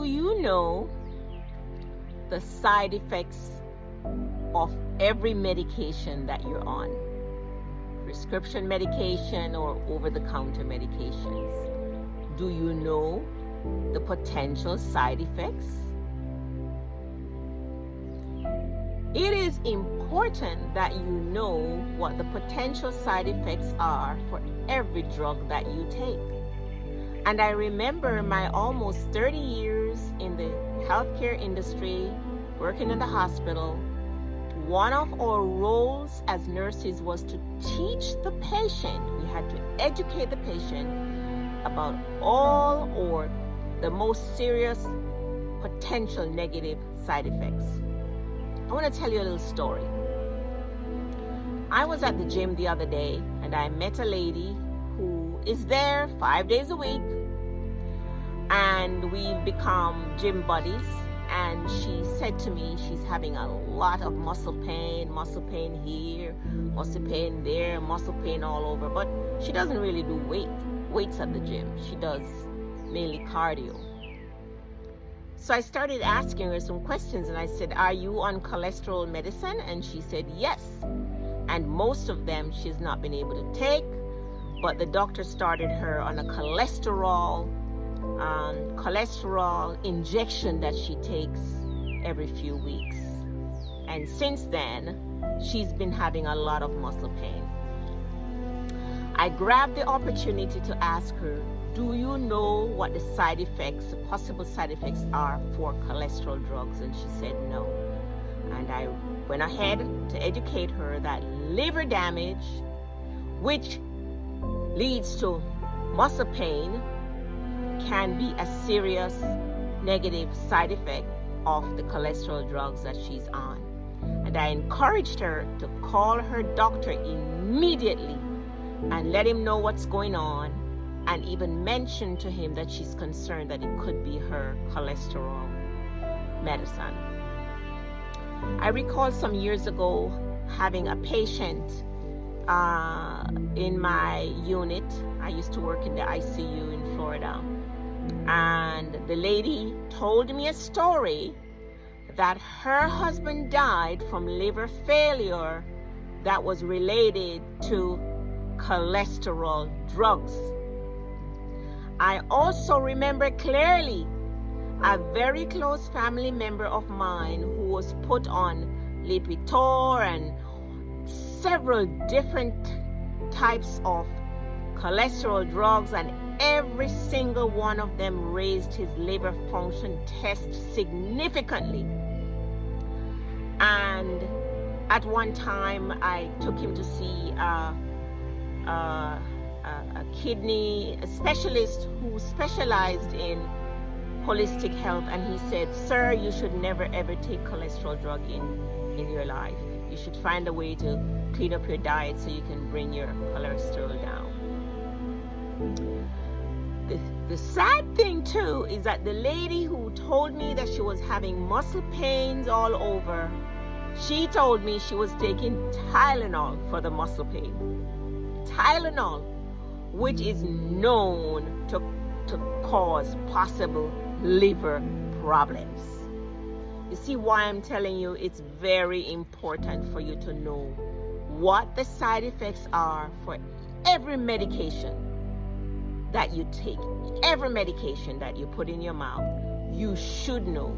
you know the side effects of every medication that you're on? Prescription medication or over-the-counter medications. Do you know the potential side effects? It is important that you know what the potential side effects are for every drug that you take. And I remember my almost 30 years in the healthcare industry, working in the hospital. One of our roles as nurses was to teach the patient. We had to educate the patient about all or the most serious potential negative side effects. I want to tell you a little story. I was at the gym the other day and I met a lady who is there 5 days a week, and we've become gym buddies. And she said to me she's having a lot of muscle pain here, muscle pain there, muscle pain all over. But she doesn't really do weights at the gym. She does mainly cardio. So I started asking her some questions and I said, are you on cholesterol medicine? And she said yes. And most of them she's not been able to take, but the doctor started her on a cholesterol injection that she takes every few weeks. And since then, she's been having a lot of muscle pain. I grabbed the opportunity to ask her, do you know what the side effects, the possible side effects are for cholesterol drugs? And she said no. And I went ahead to educate her that liver damage, which leads to muscle pain, can be a serious negative side effect of the cholesterol drugs that she's on. And I encouraged her to call her doctor immediately and let him know what's going on, and even mention to him that she's concerned that it could be her cholesterol medicine. I recall some years ago having a patient in my unit. I used to work in the ICU in Florida. And the lady told me a story that her husband died from liver failure that was related to cholesterol drugs. I also remember clearly a very close family member of mine who was put on Lipitor and several different types of cholesterol drugs, and every single one of them raised his liver function test significantly. And at one time I took him to see a kidney specialist who specialized in holistic health, and he said, sir, you should never ever take cholesterol drug in your life. You should find a way to clean up your diet so you can bring your cholesterol down. The sad thing too is that the lady who told me that she was having muscle pains all over, she told me she was taking Tylenol for the muscle pain. Tylenol, which is known to cause possible liver problems. You see why I'm telling you it's very important for you to know what the side effects are for every medication that you take, every medication that you put in your mouth. You should know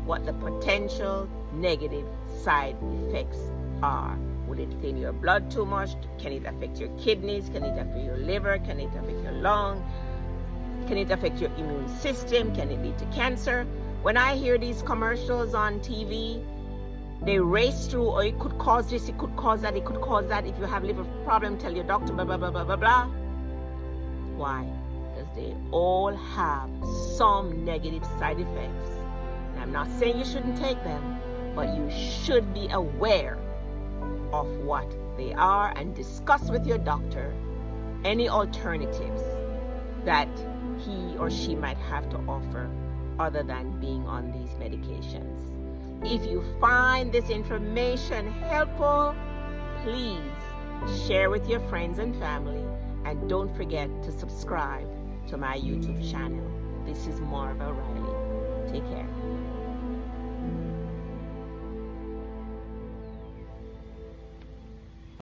what the potential negative side effects are. Will it thin your blood too much? Can it affect your kidneys? Can it affect your liver? Can it affect your lung? Can it affect your immune system? Can it lead to cancer? When I hear these commercials on TV, they race through, oh, it could cause this, it could cause that, it could cause that. If you have liver problem, tell your doctor, blah, blah, blah, blah, blah, blah. Why? Because they all have some negative side effects. And I'm not saying you shouldn't take them, but you should be aware of what they are and discuss with your doctor any alternatives that he or she might have to offer other than being on these medications. If you find this information helpful, please share with your friends and family, and don't forget to subscribe to my YouTube channel. This is Marva Riley. Take care.